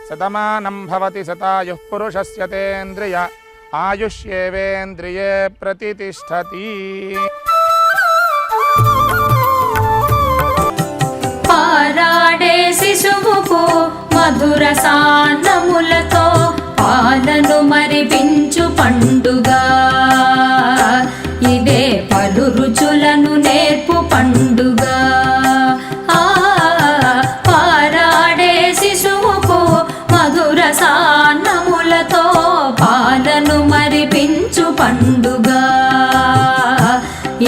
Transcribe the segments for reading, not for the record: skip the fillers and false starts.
శతమానం భవతి శతాయుః పురుషస్య తేంద్రియ ఆయుష్యేవేంద్రియే ప్రతితిష్ఠతి. పారాడే శిశువుకు మధుర సాన్నములతో పాలను మరిపించు పండుగ. ఇదే పలు రుచులను నేర్పు పండుగ. పారాడే శిశువుకు మధుర సాన్నములతో పాలను మరిపించు పండుగ.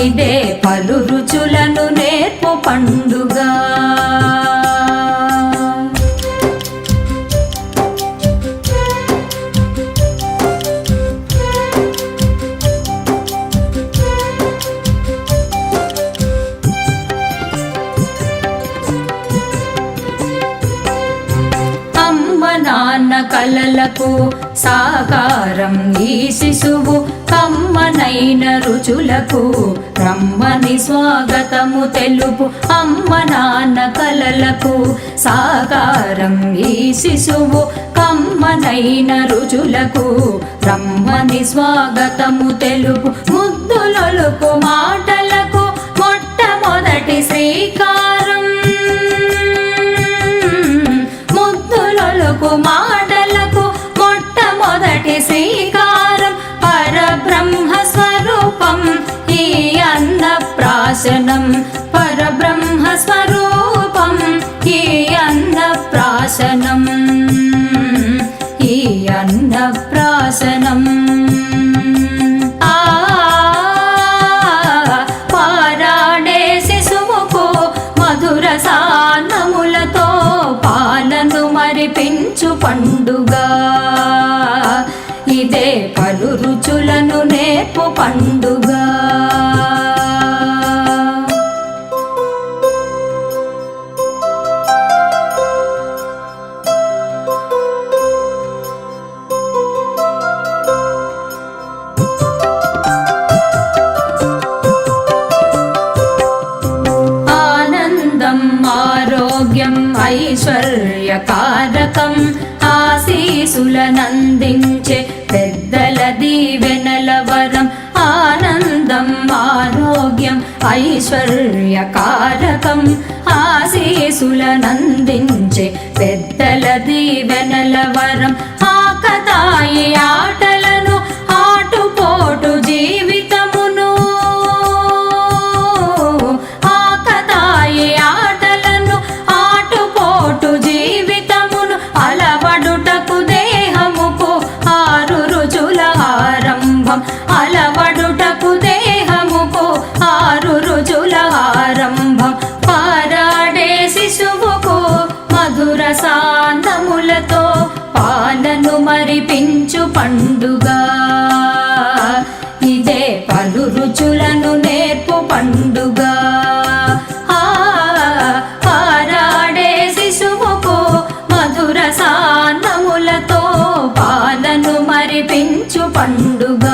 ఇదే పలు రుచులను నేర్పు పండుగ. నాన్న కలలకు సాకారం ఈ శిశువు. కమ్మనైన రుచులకు రమ్మని స్వాగతము తెలుపు. అమ్మ నాన్న కలలకు సాకారం ఈ శిశువు. కమ్మనైన రుచులకు రమ్మని స్వాగతము తెలుపు. ముద్దులొలుకు మాటలకు మొట్టమొదటి శ్రీకారం. మాటలకు మొట్టమొదటి శ్రీకారం. పరబ్రహ్మ స్వరూపం ఈ అన్నప్రాశనం. పరబ్రహ్మ స్వరూపం ఈ అన్నప్రాశనం. ఈ అన్నప్రాశనం. పారాడే శిశువుకు మధుర సాన్నములతో పాలను మరిపించు పండుగ. ఇదే పలు రుచులను నేర్పు పండుగ. ఆనందం ఆరోగ్యం ఐశ్వర్యకారకం. ఆశీసులనందించే పెద్దల దీవెనల వరం. ఆనందం ఆరోగ్యం ఐశ్వర్యకారకం. ఆశీసులనందించే పెద్దల దీవెనల వరం. ఆకతాయి ఆటలను ఆటుపోటు జీవితమును. ఆకతాయి ఆటలను ఆటుపోటు జీవితమును అలవడుటకు దేహముకు 6 రుచుల ఆరంభం. అలవడుటకు దేహముకు 6 రుచుల ఆరంభం. పారాడే శిశువుకు మధుర సాన్నములతో పాలను మరిపించు పండుగ. ఇదే పలు రుచులను నేర్పు పండుగ. పారాడే శిశువుకు మధుర సాన్నములతో పాలను మరిపించు పండుగ.